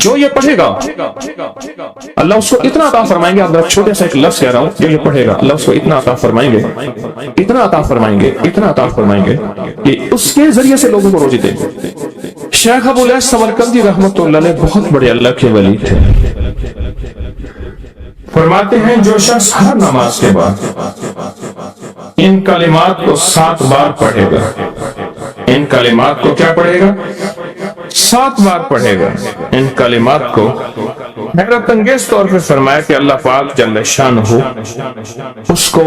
جو یہ پڑھے گا اللہ اس کو اتنا عطا فرمائیں گے. آپ ذرا چھوٹے سے ایک لفظ کہہ رہا ہوں, جو یہ پڑھے گا اللہ اس کو اتنا عطا فرمائیں گے, اتنا عطا فرمائیں گے, اتنا عطا فرمائیں گے کہ اس کے ذریعے سے لوگوں کو روزی دیں گے. شیخ ابو الیاس سمرقندی رحمۃ اللہ علیہ بہت بڑے اللہ کے ولی تھے. فرماتے ہیں جو شخص ہر نماز کے بعد ان کلمات کو 7 بار پڑھے گا, ان کلمات کو کیا پڑھے گا؟ 7 بار پڑھے گا. ان کلمات کو حیرت انگیز طور پہ فرمایا کہ اللہ پاک جل شانہ اس کو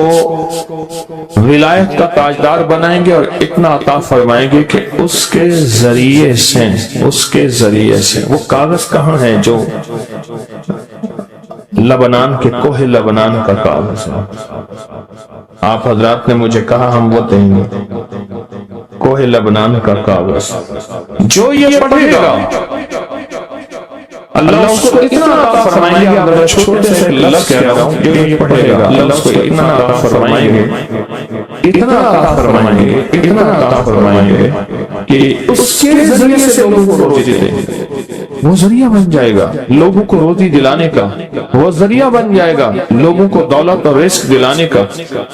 ولایت کا تاجدار بنائیں گے اور اتنا عطا فرمائیں گے کہ اس کے ذریعے سے وہ کاغذ کہاں ہے جو لبنان کے کوہ لبنان کا کاغذ ہے. آپ حضرات نے مجھے کہا ہم وہ دیں گے, کوہ لبنان کا کاغذ. جو یہ پڑھے گا اللہ اس کو اتنا عطا فرمائیں گے. آپ چھوٹے سے لفظ کہہ رہا ہوں, جو یہ پڑھے گا اللہ اس کو اتنا عطا فرمائیں گے, اتنا عطا فرمائیں گے, اتنا عطا فرمائیں گے کہ اس کے ذریعے سے لوگوں کو روزی دیں گے. وہ ذریعہ بن جائے گا لوگوں کو روزی دلانے کا, وہ ذریعہ بن جائے گا لوگوں کو دولت اور رزق دلانے کا,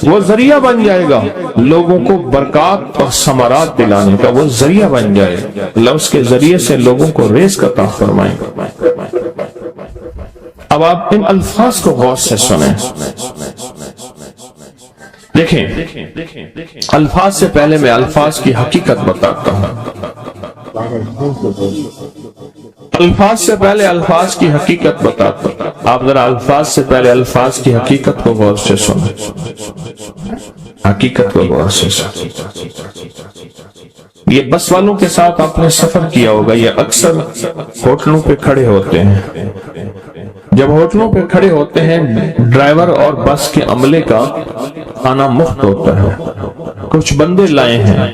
وہ ذریعہ بن جائے گا لوگوں کو برکات اور ثمرات دلانے کا, وہ ذریعہ بن جائے گا. اللہ اس کے ذریعے سے لوگوں کو رزق عطا فرمائے گا. اب آپ ان الفاظ کو غور سے سنیں. دیکھیں الفاظ سے پہلے میں الفاظ کی حقیقت بتاتا ہوں. الفاظ سے پہلے الفاظ کی حقیقت بتاتا ہوں. آپ ذرا الفاظ سے پہلے الفاظ کی حقیقت کو غور سے سنیں. حقیقت کو غور سے سنیں. یہ بس والوں کے ساتھ آپ نے سفر کیا ہوگا. یہ اکثر ہوٹلوں پہ کھڑے ہوتے ہیں. جب ہوٹلوں پہ کھڑے ہوتے ہیں ڈرائیور اور بس کے عملے کا کھانا مفت ہوتا ہے. کچھ بندے لائے ہیں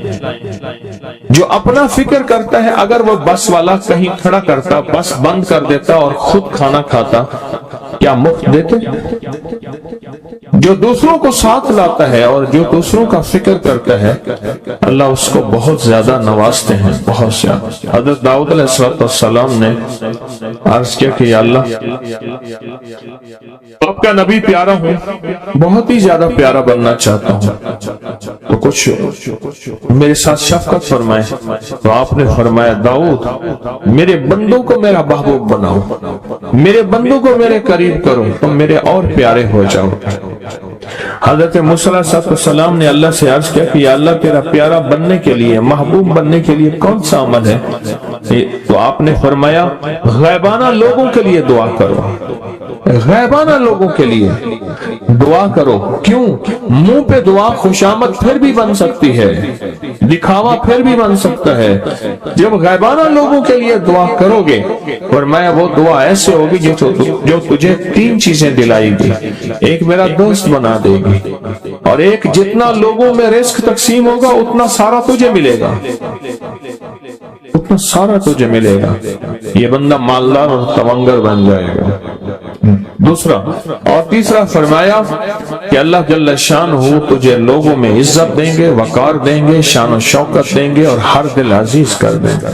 جو اپنا فکر کرتا ہے اگر وہ بس والا کہیں کھڑا کرتا, بس بند کر دیتا اور خود کھانا کھاتا, کیا مفت دیتے؟ جو دوسروں کو ساتھ لاتا ہے اور جو دوسروں کا فکر کرتا ہے اللہ اس کو بہت زیادہ نوازتے ہیں, بہت زیادہ. حضرت داؤد علیہ السلام نے عرض کیا کہ یا اللہ آپ کا نبی پیارا ہوں, بہت ہی زیادہ پیارا بننا چاہتا ہوں, تو کچھ میرے ساتھ شفقت فرمائے. تو آپ نے فرمایا داؤد میرے بندوں کو میرا محبوب بناؤ, میرے بندوں کو میرے قریب کرو, تم میرے اور پیارے ہو جاؤ. حضرت موسیٰ علیہ السلام نے اللہ سے عرض کیا کہ یا اللہ تیرا پیارا بننے کے لیے, محبوب بننے کے لیے کون سا عمل ہے؟ تو آپ نے فرمایا غیبانہ لوگوں کے لیے دعا کرو, غیبانہ لوگوں کے لیے دعا کرو. کیوں؟ منہ پہ دعا خوشامد پھر بھی بن سکتی ہے, دکھاوا پھر بھی بن سکتا ہے. جب غیبانہ لوگوں کے لیے دعا کرو گے فرمایا وہ دعا ایسے ہوگی جو تجھے 3 چیزیں دلائے گی. ایک میرا دوست بنا دے گی, اور ایک جتنا لوگوں میں رزق تقسیم ہوگا اتنا سارا تجھے ملے گا, اتنا سارا تجھے ملے گا. یہ بندہ مالدار اور تونگر بن جائے گا. دوسرا اور تیسرا فرمایا کہ اللہ جل شانہ تجھے لوگوں میں عزت دیں گے, وقار دیں گے, شان و شوکت دیں گے اور ہر دل عزیز کر دیں گے.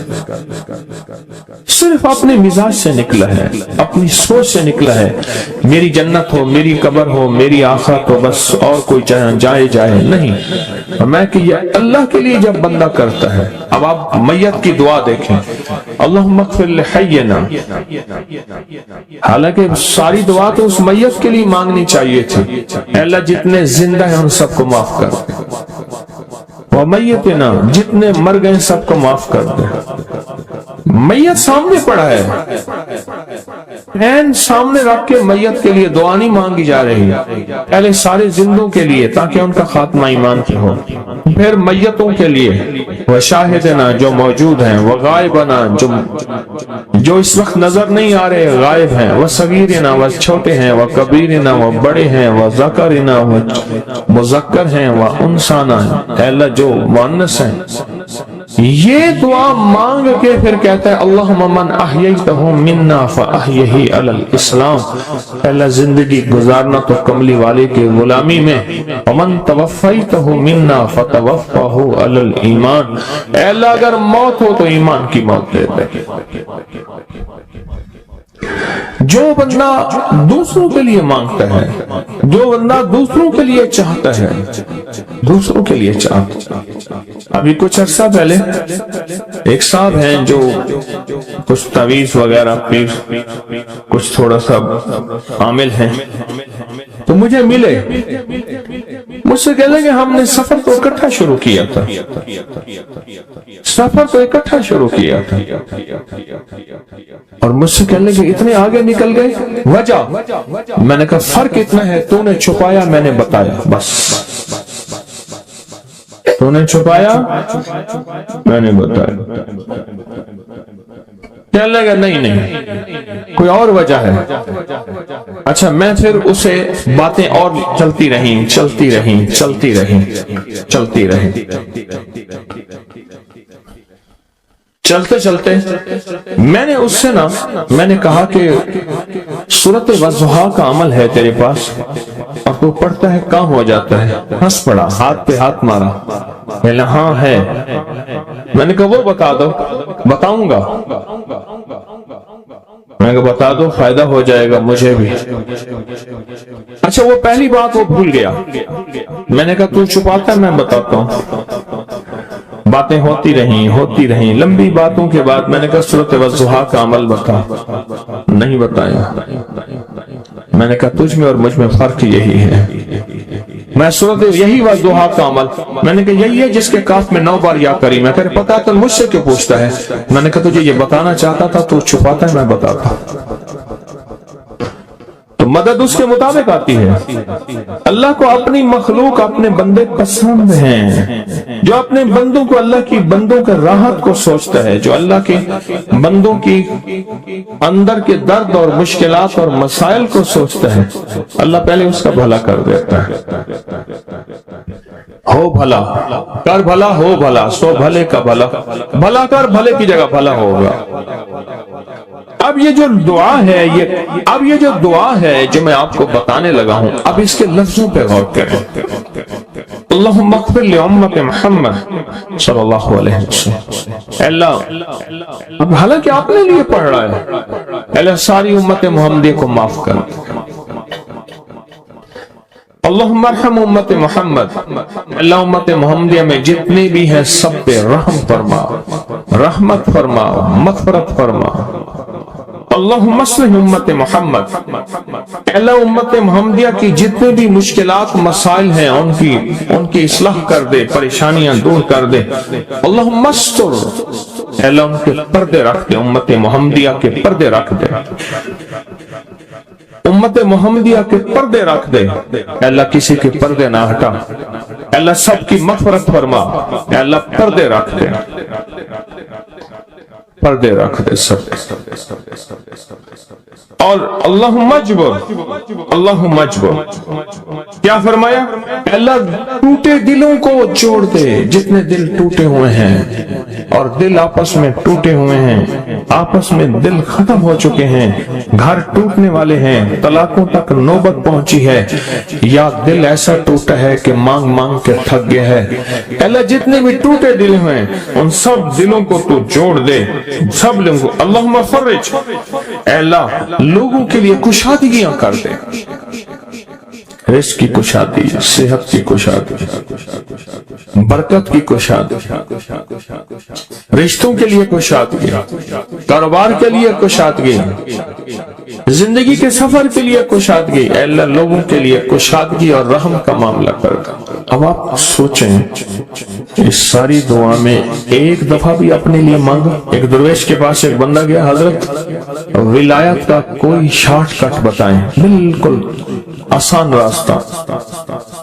صرف اپنے مزاج سے نکلا ہے, اپنی سوچ سے نکلا ہے میری جنت ہو, میری قبر ہو, میری آخرت ہو, بس اور کوئی جائے نہیں. میں کہ یہ اللہ کے لیے جب بندہ کرتا ہے. اب آپ میت کی دعا دیکھیں, اللہم اغفر لحینا, حالانکہ ساری دعا تو اس میت کے لیے مانگنی چاہیے تھی. اے اللہ جتنے زندہ ہیں ان سب کو معاف کر دے, ومیتنا جتنے مر گئے سب کو معاف کر دے. میت سامنے پڑا ہے, سامنے رکھ کے میت کے لیے دعا نہیں مانگی جا رہی, پہلے سارے زندوں کے لیے تاکہ ان کا خاتمہ ایمان کی ہو, پھر میتوں کے لیے وشاہدنا جو موجود ہیں, وغائبنا جو اس وقت نظر نہیں آ رہے غائب ہیں, وصغیرنا وہ چھوٹے ہیں, وکبیرنا وہ بڑے ہیں, وذکرنا وہ مذکر ہیں, وانثانا اے اللہ جو مؤنث ہیں. یہ دعا مانگ کے پھر کہتا ہے اللہم من احییتہ منا فاحیہ علی الاسلام, پہلا زندگی گزارنا تو کملی والے کے غلامی میں, ومن توفیتہ منا فتوفہ علی الایمان, اے اللہ اگر موت ہو تو ایمان کی موت دے دے. جو بندہ دوسروں کے لیے مانگتا ہے، جو بندہ دوسروں کے لیے چاہتا ہے، دوسروں کے لیے چاہتا ہے۔ ابھی کچھ عرصہ پہلے ایک صاحب ہیں جو کچھ تعویذ وغیرہ پھر کچھ تھوڑا سا عامل ہیں، تو مجھے ملے، مجھ سے کہہ لیں کہ ہم نے سفر کو اکٹھا شروع کیا تھا، سفر کو اکٹھا شروع کیا تھا، اور مجھ سے کہنے کہ اتنے آگے نکل گئے، وجہ میں نے کہا فرق اتنا ہے، تو نے چھپایا میں نے بتایا، بس تو نے چھپایا میں نے بتایا۔ کہنے لگا نہیں کوئی اور وجہ ہے۔ اچھا میں پھر اسے باتیں اور چلتی رہیں چلتے چلتے میں نے اس سے میں نے کہا کہ سورۃ والضحیٰ کا عمل ہے تیرے پاس اور تو پڑھتا ہے کام ہو جاتا ہے؟ ہنس پڑا، ہاتھ پہ ہاتھ مارا، کہنے ہاں ہے۔ میں نے کہا وہ بتا دو۔ بتاؤں گا، میں نے کہا بتا دو، فائدہ ہو جائے گا مجھے بھی۔ اچھا وہ پہلی بات وہ بھول گیا، میں نے کہا تو چھپاتا ہے میں بتاتا ہوں۔ باتیں ہوتی رہیں لمبی باتوں کے بعد میں نے کہا سورۃ والضحیٰ کا عمل بتا، نہیں بتایا۔ میں نے کہا تجھ میں اور مجھ میں فرق یہی ہے، میں سورۃ یہی والضحیٰ کا عمل، میں نے کہا یہی ہے جس کے کاف میں 9 بار یا کری، میں کہا پتا تو مجھ سے کیوں پوچھتا ہے؟ میں نے کہا تجھے یہ بتانا چاہتا تھا تو چھپاتا ہے میں بتاتا۔ تو مدد اس کے مطابق آتی ہے۔ اللہ کو اپنی مخلوق اپنے بندے پسند ہیں، جو اپنے بندوں کو اللہ کی بندوں کے راحت کو سوچتا ہے، جو اللہ کے بندوں کی اندر کے درد اور مشکلات اور مسائل کو سوچتا ہے، اللہ پہلے اس کا بھلا کر دیتا ہے۔ ہو بھلا کر بھلا، ہو بھلا سو بھلے کا بھلا، بھلا کر بھلے کی جگہ بھلا ہوگا۔ اب یہ جو دعا ہے جو میں آپ کو بتانے لگا ہوں، اب اس کے لفظوں پہ غور کریں۔ اللہم اغفر لامت محمد صلی اللہ علیہ وسلم۔ اللہ اب حالانکہ آپ نے لیے پڑھ رہا ہے، اللہ ساری امت محمدی کو معاف کر۔ اللہم ارحم امت محمد، اللہ امت محمدیہ میں جتنے بھی ہیں سب پہ رحم فرما، رحمت فرما، مغفرت فرما۔ اللہم اصلح امت محمد، اللہ امت محمدیہ کی جتنے بھی مشکلات مسائل ہیں ان کی اصلاح کر دے، پریشانیاں دور کر دے۔ اللہم استر، اللہ ان کے پردے رکھ دے، امت محمدیہ کے پردے رکھ دے، امت محمدیہ کے پردے رکھ دے، اللہ کسی کے پردے نہ ہٹا، اللہ سب کی مغفرت فرما، اللہ پردے رکھ دے، پردے رکھ دے سب۔ اور اللہم اجبر، کیا فرمایا؟ اللہ ٹوٹے دلوں کو جوڑ دے، جتنے دل ٹوٹے ہوئے ہیں اور دل آپس میں ٹوٹے ہوئے ہیں، آپس میں دل ختم ہو چکے ہیں، گھر ٹوٹنے والے ہیں، طلاقوں تک نوبت پہنچی ہے، یا دل ایسا ٹوٹا ہے کہ مانگ مانگ کے تھک گیا ہے، اللہ جتنے بھی ٹوٹے دل ہیں ان سب دلوں کو تو جوڑ دے، سب لوگوں کو۔ اللہم فرج، اے اللہ لوگوں کے لیے کشادگیاں کر دے، رزق کی کشادگی، صحت کی کشادگی، برکت کی کشادگی، رشتوں کے لیے کشادگی، کاروبار کے لیے کشادگی، زندگی کے سفر کے لیے کشادگی، اے اللہ لوگوں کے لیے کشادگی اور رحم کا معاملہ کر دے۔ اب آپ سوچیں اس ساری دعا میں ایک دفعہ بھی اپنے لیے مانگا؟ ایک درویش کے پاس ایک بندہ گیا، حضرت ولایت کا کوئی شارٹ کٹ بتائیں، بالکل آسان راستہ۔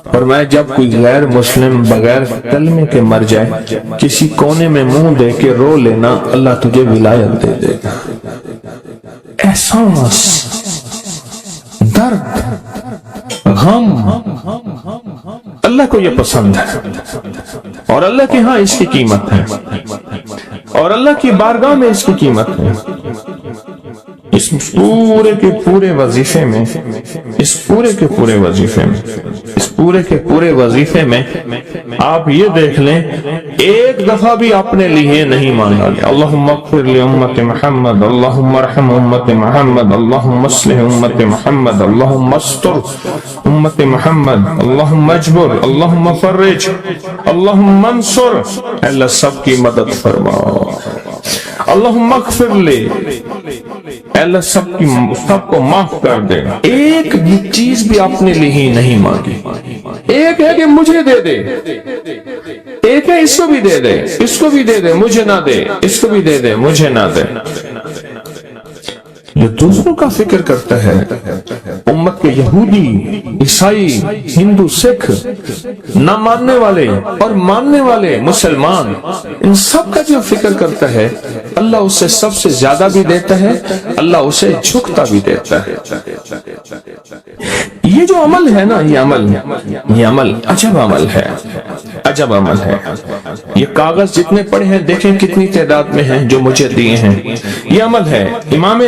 اور میں جب کوئی غیر مسلم بغیر کلمے کے مر جائے، کسی کونے میں منہ دے کے رو لینا، اللہ تجھے ولایت دے دے گا۔ احساس، درد، غم، اللہ کو یہ پسند ہے، اور اللہ کے ہاں اس کی قیمت ہے، اور اللہ کی بارگاہ میں اس کی قیمت ہے۔ اس پورے کے پورے وظیفے میں، اس پورے کے پورے وظیفے میں، اس پورے کے پورے وظیفے میں آپ یہ دیکھ لیں ایک دفعہ بھی اپنے لیے نہیں مانگا گیا اللہم اغفر لی امت محمد، اللہم ارحم امت محمد، اللہم اصلح امت محمد، اللہم استر امت محمد، اللہم اجبر، اللہم فرج، اللہم منصر، اللہ سب کی مدد فرماؤ، اللہم اغفر لی، اللہ سب کو معاف کر دے۔ ایک بھی چیز بھی اپنے لیے نہیں مانگی، ایک ہے کہ مجھے دے دے، ایک ہے اس کو بھی دے دے، اس کو بھی دے دے مجھے نہ دے، اس کو بھی دے دے مجھے نہ دے۔ جو دوسروں کا فکر کرتا ہے، امت کے یہودی، عیسائی، ہندو، سکھ، نہ ماننے والے اور ماننے والے مسلمان، ان سب کا جو فکر کرتا ہے اللہ اسے سب سے زیادہ بھی دیتا ہے، اللہ اسے جھکتا بھی دیتا ہے۔ یہ جو عمل ہے نا، یہ عمل عجب عمل ہے، عجب عمل ہے۔ یہ کاغذ جتنے پڑے ہیں دیکھیں کتنی تعداد میں ہیں جو مجھے دیے ہیں، یہ عمل ہے۔ امام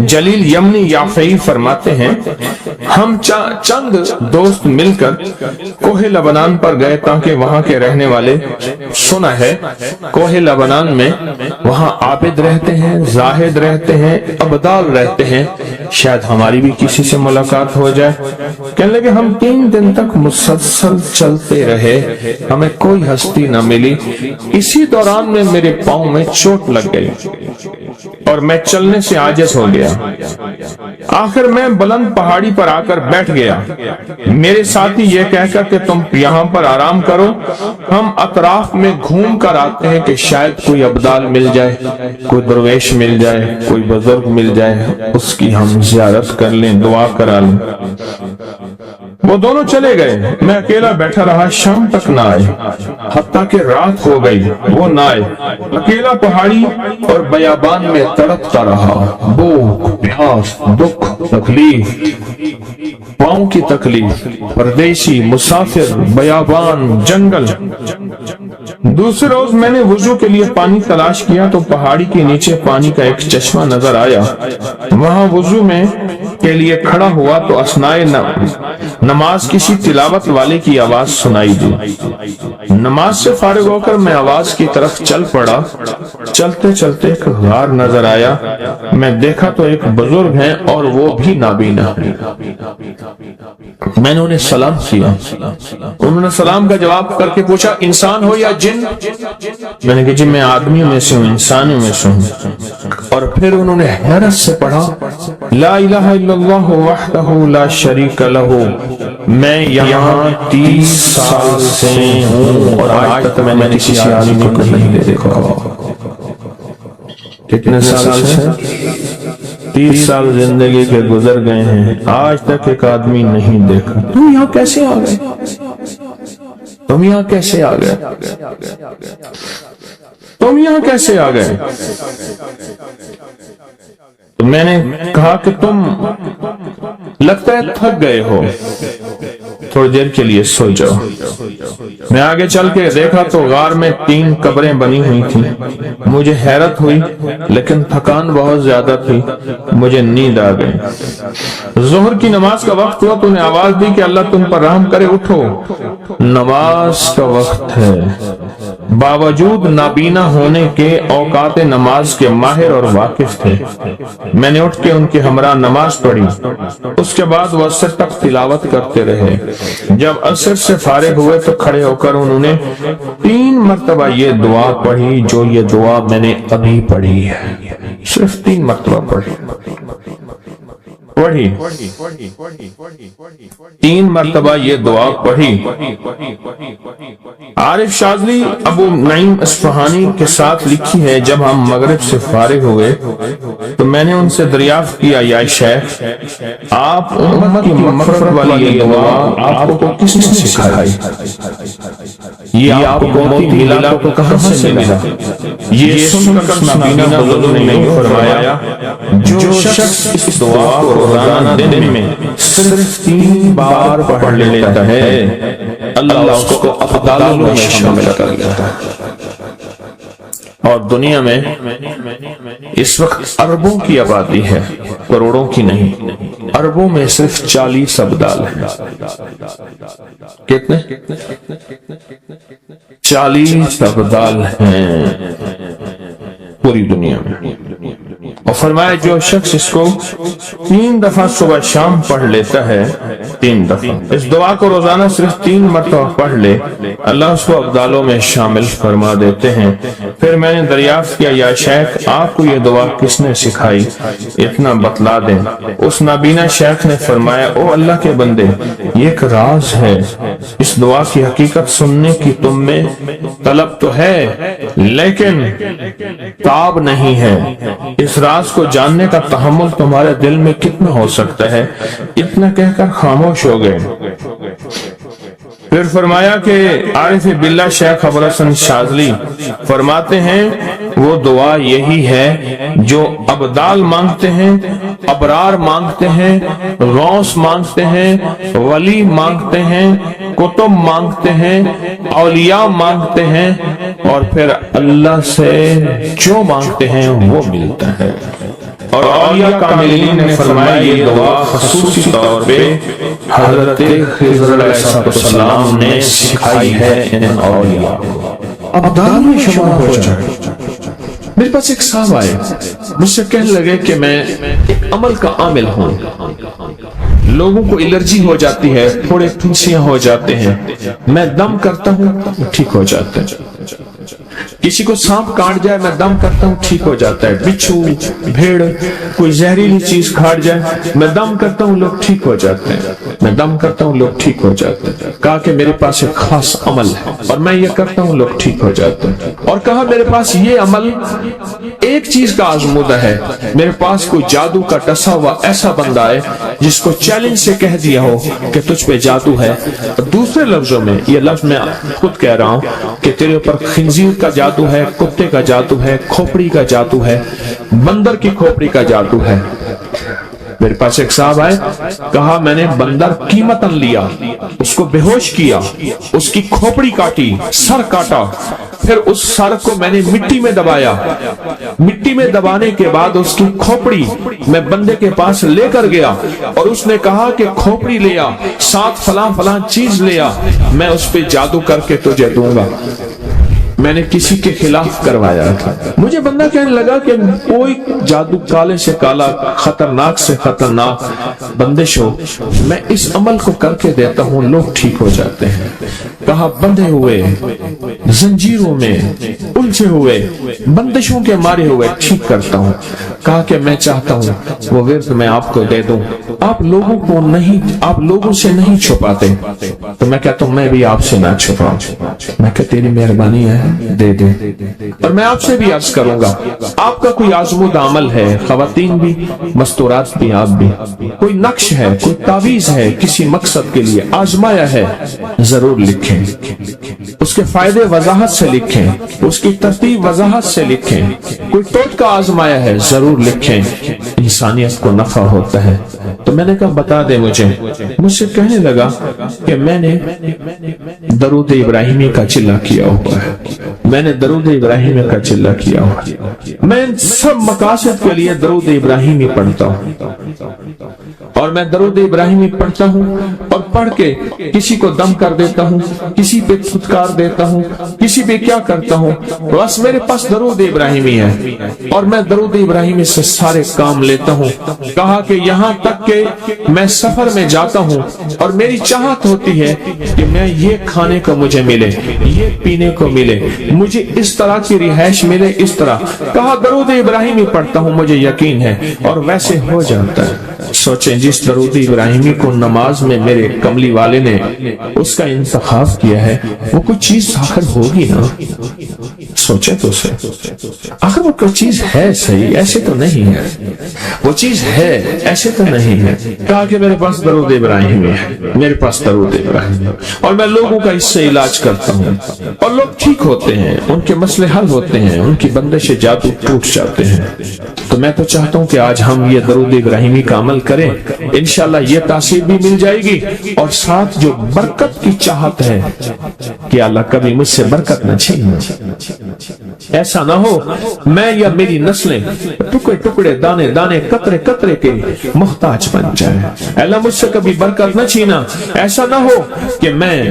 جلیل یمنی یافعی فرماتے ہیں ہم چند دوست مل کر کوہ لبنان پر گئے تاکہ وہاں کے رہنے والے، سنا ہے کوہ لبنان میں وہاں عابد رہتے ہیں، زاہد رہتے ہیں، ابدال رہتے ہیں، شاید ہماری بھی کسی سے ملاقات ہو جائے۔ کہنے لگے ہم 3 دن تک مسلسل چلتے رہے، ہمیں کوئی ہستی نہ ملی۔ اسی دوران میں میرے پاؤں میں چوٹ لگ گئی اور میں چلنے سے عاجز ہو گیا۔ آخر میں بلند پہاڑی پر آ کر بیٹھ گیا، میرے ساتھی یہ کہہ کر کہ تم یہاں پر آرام کرو، ہم اطراف میں گھوم کر آتے ہیں کہ شاید کوئی ابدال مل جائے، کوئی درویش مل جائے، کوئی بزرگ مل جائے، اس کی ہم زیارت کر لیں، دعا کرا لیں۔ وہ دونوں چلے گئے، میں اکیلا بیٹھا رہا، شام تک نہ آئے، حتیٰ کہ رات ہو گئی وہ نہ آئے۔ اکیلا پہاڑی اور بیابان میں تڑپتا رہا، بھوک، پیاس، دکھ، تکلیف، پاؤں کی تکلیف، پردیسی، مسافر، بیابان، جنگل۔ دوسرے روز میں نے وضو کے لیے پانی تلاش کیا تو پہاڑی کے نیچے پانی کا ایک چشمہ نظر آیا، وہاں وضو میں کے لیے کھڑا ہوا تو اثناء نماز کسی تلاوت والے کی آواز سنائی دی۔ نماز سے فارغ ہو کر میں آواز کی طرف چل پڑا، چلتے چلتے ایک غار نظر آیا، میں دیکھا تو ایک بزرگ ہیں اور وہ بھی نابینا۔ میں نے انہیں سلام کیا، انہوں نے سلام کا جواب کر کے پوچھا انسان ہو یا جن؟ میں نے کہا جی میں آدمیوں میں سے ہوں، انسانوں میں سے ہوں۔ اور پھر انہوں نے حیرت سے پڑھا لا الہ الا اللہ وحدہ لا شریک لہ، میں یہاں 30 سال سے ہوں اور آج تک میں نے کسی آدمی کو نہیں دیکھا۔ کتنے سال سے؟ 30 سال زندگی کے گزر گئے ہیں، آج تک ایک آدمی نہیں دیکھا۔ تم یہاں کیسے آ گئے؟ تم یہاں کیسے آ گئے؟ تم یہاں کیسے آ گئے؟ تو میں نے کہا کہ تم لگتا ہے تھک گئے ہو، تھوڑی دیر کے لیے سو جاؤ۔ میں آگے چل کے دیکھا تو غار میں 3 قبریں بنی ہوئی تھیں، مجھے حیرت ہوئی لیکن تھکان بہت زیادہ تھی، مجھے نیند آ گئی۔ ظہر کی نماز کا وقت ہوا تو انہیں آواز دی کہ اللہ تم پر رحم کرے، اٹھو نماز کا وقت ہے۔ باوجود نابینا ہونے کے اوقات نماز کے ماہر اور واقف تھے۔ میں نے اٹھ کے ان کے ہمراہ نماز پڑھی، اس کے بعد وہ عصر تک تلاوت کرتے رہے۔ جب عصر سے فارغ ہوئے تو کھڑے ہو کر انہوں نے 3 مرتبہ یہ دعا پڑھی جو یہ دعا میں نے ابھی پڑھی ہے، صرف 3 مرتبہ پڑھی 3 مرتبہ یہ دعا پڑھی۔ عارف شاذلی ابو نعیم اصفہانی کے ساتھ لکھی ہے جب ہم مغرب سے فارغ ہوئے تو میں نے ان سے دریافت کیا یا شیخ آپ امت کی مغفرت والی یہ دعا آپ کو کس نے سکھائی؟ یہ آپ کو موتی ملا تو کہاں سے ملا؟ یہ سن کر نابینا بزرگوں نے نہیں فرمایا جو شخص اس دعا کو روزانہ دن میں صرف 3 بار پڑھ لیتا ہے اللہ اس کو افضالوں میں شامل کر لیتا ہے۔ اور دنیا میں اس وقت اربوں کی آبادی ہے، کروڑوں کی نہیں، اربوں میں صرف 40 ابدال ہیں۔ کتنے؟ 40 ابدال ہیں پوری دنیا میں۔ اور فرمایا جو شخص اس کو 3 دفعہ صبح شام پڑھ لیتا ہے، 3 دفعہ اس دعا کو روزانہ صرف 3 مرتبہ پڑھ لے، اللہ اس کو ابدالوں میں شامل فرما دیتے ہیں۔ پھر میں نے دریافت کیا یا شیخ آپ کو یہ دعا کس نے سکھائی، اتنا بتلا دیں۔ اس نابینا شیخ نے فرمایا او اللہ کے بندے، یہ ایک راز ہے، اس دعا کی حقیقت سننے کی تم میں طلب تو ہے لیکن تاب نہیں ہے، اس راز کو جاننے کا تحمل تمہارے دل میں کتنا ہو سکتا ہے؟ اتنا کہہ کر خاموش ہو گئے۔ پھر فرمایا کہ عارف باللہ شیخ ابو حسن شاذلی فرماتے ہیں وہ دعا یہی ہے جو ابدال مانگتے ہیں، ابرار مانگتے ہیں، غوث مانگتے ہیں، ولی مانگتے ہیں، کتب مانگتے ہیں، اولیاء مانگتے ہیں، اور پھر اللہ سے جو مانگتے ہیں وہ ملتا ہے۔ اور اولیاء کاملین نے فرمایا یہ دعا خصوصی طور پہ حضرت خضر علیہ السلام نے سکھائی ہے ان اولیاء کو۔ ابدال میں شمار ہو جائے۔ میرے پاس ایک صاحب آئے، مجھ سے کہنے لگے کہ میں ایک عمل کا عامل ہوں، لوگوں کو الرجی ہو جاتی ہے، تھوڑے پھنسیاں ہو جاتے ہیں، میں دم کرتا ہوں ٹھیک ہو جاتے ہیں، کسی کو سانپ کاٹ جائے میں دم کرتا ہوں ٹھیک ہو جاتا ہے، بچھو بھیڑ کوئی زہریلی چیز کھاٹ جائے میں دم کرتا ہوں لوگ ٹھیک ہو جاتے ہیں، میں دم کرتا ہوں لوگ ٹھیک ہو جاتے ہیں۔ کہا کہ میرے پاس ایک خاص عمل ہے اور میں یہ کرتا ہوں لوگ ٹھیک ہو جاتے ہیں، اور کہا میرے پاس یہ عمل ایک چیز کا آزمودہ ہے، میرے پاس کوئی جادو کا ٹسا ہوا ایسا بندہ ہے جس کو چیلنج سے کہہ دیا ہو کہ تجھ پہ جادو ہے، دوسرے لفظوں میں یہ لفظ میں خود کہہ رہا ہوں کہ تیرے اوپر خنزیر کا جادو ہے، کتے کا جادو ہے، کھوپڑی کا جادو ہے، بندر کی کھوپڑی کا جادو ہے۔ میرے پاس ایک صاحب آئے، کہا میں نے بندر قیمتاً لیا، اس کو بے ہوش کیا، اس کی کھوپڑی کاٹی، سر کاٹا، پھر اس سر کو میں نے مٹی میں دبایا، مٹی میں دبانے کے بعد اس کی کھوپڑی میں بندے کے پاس لے کر گیا اور اس نے کہا کہ کھوپڑی لیا، ساتھ فلاں فلاں چیز لیا، میں اس پہ جادو کر کے تجھے دوں گا۔ میں نے کسی کے خلاف کروایا تھا، مجھے بندہ کہنے لگا کہ کوئی جادو کالے سے کالا، خطرناک سے خطرناک بندش ہو، میں اس عمل کو کر کے دیتا ہوں لوگ ٹھیک ہو جاتے ہیں۔ کہا بندھے ہوئے، زنجیروں میں الجھے ہوئے، بندشوں کے مارے ہوئے ٹھیک کرتا ہوں۔ کہا کہ میں چاہتا ہوں وہ ورد میں آپ کو دے دوں، آپ لوگوں کو نہیں، آپ لوگوں سے نہیں چھپاتے، تو میں کہتا ہوں میں بھی آپ سے نہ چھپاؤں، میں کہ تیری مہربانی ہے دے دے۔ اور میں آپ سے بھی عرض کروں گا آپ کا کوئی آزمودہ عمل ہے، خواتین بھی مستورات بھی، آپ بھی، کوئی نقش ہے، کوئی تعویذ ہے، کسی مقصد کے لیے آزمایا ہے، ضرور لکھیں، اس کے فائدے وضاحت سے لکھیں، اس کی ترتیب وضاحت سے لکھیں، کوئی ٹوٹکا آزمایا ہے ضرور لکھیں، انسانیت کو نفع ہوتا ہے۔ تو میں نے کہا بتا دے مجھ سے کہنے لگا کہ میں نے درود ابراہیمی کا چلہ کیا ہوا ہے، میں نے درود ابراہیمی کا چلہ کیا ہوا ہے، میں ان سب مقاصد کے لیے درود ابراہیمی پڑھتا ہوں، اور میں درود ابراہیمی پڑھتا ہوں اور پڑھ کے کسی کو دم کر دیتا ہوں، کسی پہ پھٹکار دیتا ہوں، کسی پہ کیا کرتا ہوں، بس میرے پاس درود ابراہیمی ہے اور میں درود ابراہیمی سے سارے کام لیتا ہوں۔ کہا کہ یہاں تک کہ میں سفر میں جاتا ہوں اور میری چاہت ہوتی ہے کہ میں یہ کھانے کو مجھے ملے، یہ پینے کو ملے، مجھے اس طرح کی رہائش ملے، اس طرح، کہا درود ابراہیمی پڑھتا ہوں مجھے یقین ہے، اور ویسے ہو جاتا ہے۔ سوچیں جس درود ابراہیمی کو نماز میں میرے کملی والے نے اس کا انتخاب کیا ہے وہ کوئی چیز آخر ہوگی نا، سوچیں تو سے آخر وہ کوئی چیز ہے صحیح، ایسے تو نہیں ہے، وہ چیز ہے ایسے تو نہیں ہے۔ کہا کہ میرے پاس درود ابراہیمی ہے، میرے پاس درود ابراہیمی ہے، اور میں لوگوں کا اس سے علاج کرتا ہوں اور لوگ ٹھیک ہوتے ہیں، ان کے مسئلے حل ہوتے ہیں، ان کی بندش جادو ٹوٹ جاتے ہیں۔ تو میں تو چاہتا ہوں کہ آج ہم یہ درود ابراہیمی کا عمل کریں انشاءاللہ یہ تاثیر بھی مل جائے گی، اور ساتھ جو برکت کی چاہت ہے کہ اللہ کبھی مجھ سے برکت نہ چھیننا۔ ایسا نہ ہو میں یا میری نسلیں ٹکڑے ٹکڑے دانے دانے قطرے قطرے کے محتاج بن جائیں۔ اللہ مجھ سے کبھی برکت نہ چھینا، ایسا نہ ہو کہ میں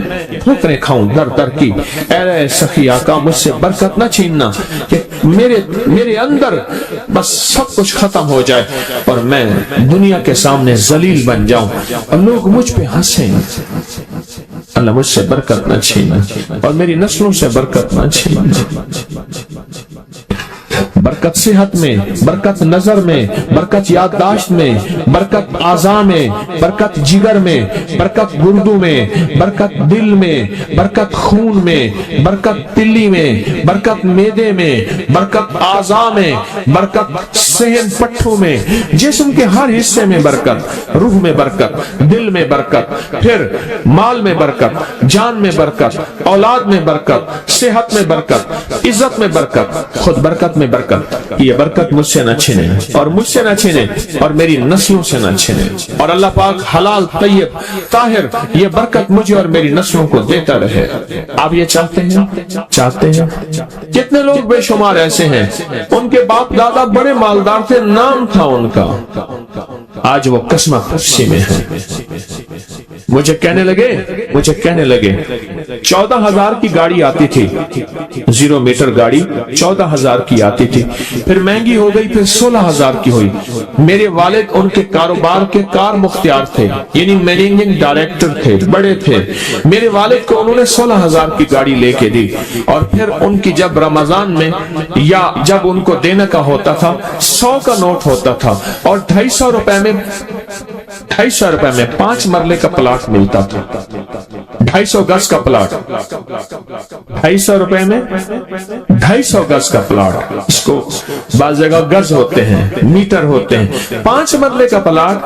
ٹھوکریں کھاؤں در در کی۔ اے سخی آقا مجھ سے برکت نہ چھیننا کہ میرے اندر بس سب کچھ ختم ہو جائے اور میں دنیا کے سامنے ذلیل بن جاؤں اور لوگ مجھ پہ ہنسیں۔ اللہ مجھ سے برکت نہ چھینا اور میری نسلوں سے برکت نہ چھینا۔ برکت صحت میں، برکت نظر میں، برکت یادداشت میں، برکت اعضاء میں، برکت جگر میں، برکت گردوں میں، برکت دل میں، برکت خون میں، برکت تلی میں، برکت معدے میں، برکت اعضاء میں، برکت صحن پٹھوں میں، جسم کے ہر حصے میں برکت، روح میں برکت، دل میں برکت، پھر مال میں برکت، جان میں برکت، اولاد میں برکت، صحت میں برکت، عزت میں برکت، خود برکت میں برکت۔ یہ برکت مجھ سے نہ چھنے اور مجھ سے نہ چھنے اور میری نسلوں سے نہ چھنے، اور اللہ پاک حلال طیب طاہر یہ برکت مجھے اور میری نسلوں کو دیتا رہے۔ آپ یہ چاہتے ہیں؟ کتنے لوگ بے شمار ایسے ہیں ان کے باپ دادا بڑے مالدار تھے، نام تھا ان کا، آج وہ قسمہ پرسی میں ہے۔ مجھے کہنے لگے 14,000 کی گاڑی آتی تھی، 0 میٹر گاڑی 14,000 کی آتی تھی، پھر مہنگی ہو گئی، پھر 16,000 کی ہوئی۔ میرے والد ان کے کاروبار کے کار مختار تھے، یعنی مینیجنگ ڈائریکٹر تھے، بڑے تھے۔ میرے والد کو انہوں نے 16,000 کی گاڑی لے کے دی، اور پھر ان کی جب رمضان میں یا جب ان کو دینے کا ہوتا تھا 100 کا نوٹ ہوتا تھا، اور 250 روپے میں 5 مرلے کا پلاٹ ملتا تھا، 250 گز کا پلاٹ، 250 روپے میں 250 گز کا پلاٹ، اس کو بعض جگہ گز ہوتے ہیں، میٹر ہوتے ہیں، 5 مرلے کا پلاٹ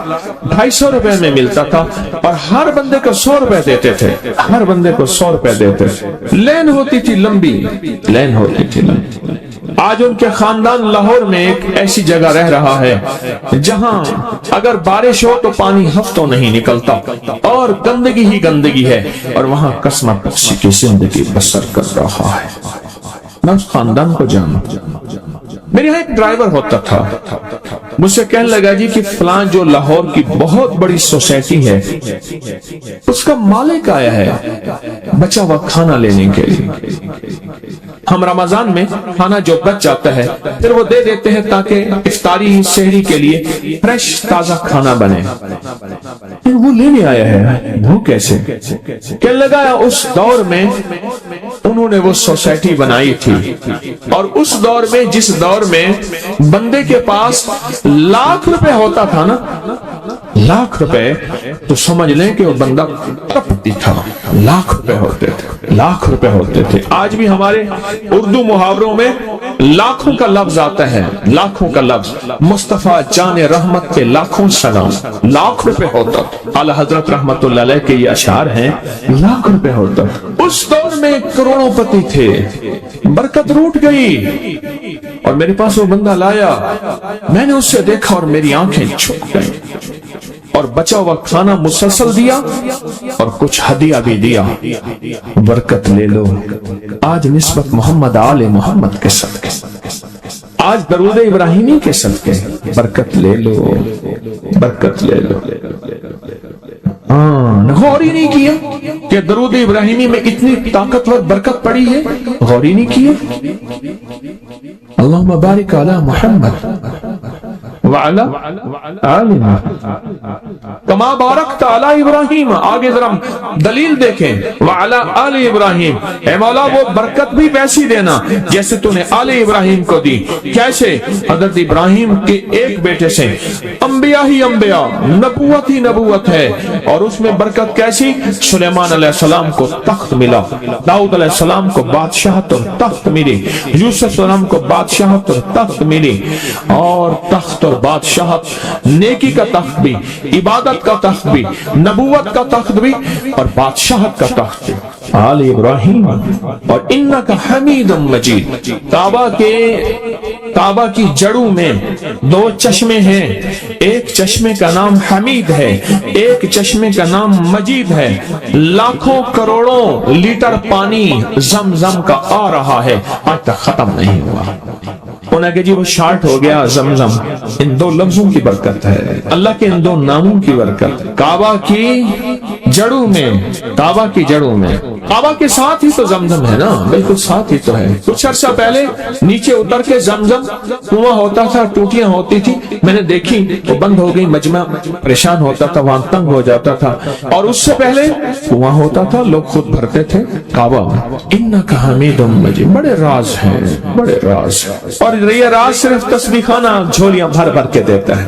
250 روپے میں ملتا تھا، اور ہر بندے کو 100 روپے دیتے تھے، ہر بندے کو 100 روپے دیتے تھے۔ لین ہوتی تھی لمبی، لین ہوتی تھی لمبی۔ آج ان کے خاندان لاہور میں ایک ایسی جگہ رہ رہا ہے جہاں اگر بارش ہو تو پانی ہفتوں نہیں نکلتا، اور گندگی ہی گندگی ہے، اور وہاں قسمہ پرسی کی زندگی بسر کر رہا ہے۔ میں اس خاندان کو جانتا، میرے یہاں ایک ڈرائیور ہوتا تھا، مجھ سے کہنے لگا جی کہ فلان جو لاہور کی بہت بڑی سوسائٹی ہے اس کا مالک آیا ہے بچا ہوا کھانا لینے کے لیے۔ ہم رمضان میں کھانا جو بچ جاتا ہے پھر وہ دے دیتے ہیں تاکہ افطاری سحری کے لیے فریش تازہ کھانا بنے، وہ لینے آیا ہے۔ وہ کیسے؟ کہنے لگا اس دور میں انہوں نے وہ سوسائٹی بنائی تھی، اور اس دور میں جس دور میں بندے کے پاس لاکھ روپے ہوتا تھا نا، لاکھ روپے، تو سمجھ لیں کہ وہ بندہ کروڑپتی تھا۔ لاکھ روپے ہوتے تھے، لاکھ روپے ہوتے تھے۔ آج بھی ہمارے اردو محاوروں میں لاکھوں کا لفظ آتا ہے، لاکھوں کا لفظ۔ مصطفیٰ جان رحمت کے لاکھوں سلام، لاکھ روپے ہوتا۔ اعلیٰ حضرت رحمت اللہ علیہ کے یہ اشعار ہیں، لاکھ روپے ہوتا۔ اس دور میں کروڑوں پتی تھے، برکت روٹ گئی، اور میرے پاس وہ بندہ لایا، میں نے اسے دیکھا اور میری آنکھیں چھپ گئیں، اور بچا ہوا کھانا مسلسل دیا اور کچھ ہدیہ بھی دیا۔ برکت لے لو آج نسبت محمد آل محمد کے صدقے، آج درود ابراہیمی کے صدقے، برکت لے لو، برکت لے لو۔ غور ہی نہیں کیا کہ درود ابراہیمی میں اتنی طاقتور برکت پڑی ہے، غور ہی نہیں کیا۔ اللہم بارک علی محمد وعلی آل محمد کما بارکت علی ابراہیم۔ آگے ذرا دلیل دیکھیں، وعلی آل ابراہیم، اے مولا وہ برکت بھی ویسی دینا جیسے تو نے آل ابراہیم کو دی۔ کیسے؟ حضرت ابراہیم کے ایک بیٹے سے انبیاء ہی انبیاء، نبوت ہی نبوت ہے، اور اس میں برکت کیسی؟ سلیمان علیہ السلام کو تخت ملا، داؤد علیہ السلام کو بادشاہت اور تخت ملی، یوسف علیہ السلام کو بادشاہت اور تخت ملی، اور تخت اور بادشاہت، نیکی کا تخت بھی، عبادت کا تخت بھی، نبوت کا تخت بھی، اور بادشاہت کا تخت بھی۔ آل ابراہیم اور انک حمید مجید۔ کعبہ کی جڑوں میں دو چشمے ہیں، ایک چشمے کا نام حمید ہے، ایک چشمے کا نام مجید ہے۔ لاکھوں کروڑوں لیٹر پانی زمزم کا آ رہا ہے، آج تک ختم نہیں ہوا۔ انہیں کہ جی وہ شارٹ ہو گیا زمزم، ان دو لفظوں کی برکت ہے، اللہ کے ان دو ناموں کی برکت۔ کعبہ کی جڑوں میں، کعبہ کی جڑوں میں، کعبہ کے ساتھ ہی تو زمزم ہے نا، بالکل ساتھ ہی تو ہے۔ کچھ عرصہ پہلے نیچے اتر کے زمزم کنواں ہوتا تھا، ٹوٹیاں ہوتی تھی، میں نے دیکھی وہ بند ہو گئی، مجمع پریشان ہوتا تھا، وہاں تنگ ہو جاتا تھا۔ اور اس سے پہلے کنواں ہوتا تھا، لوگ خود بھرتے تھے کعبہ میں۔ انک حمید مجید، بڑے راز ہیں، بڑے راز، اور یہ راز صرف تسبیح خانہ جھولیاں بھر بھر کے دیتا ہے۔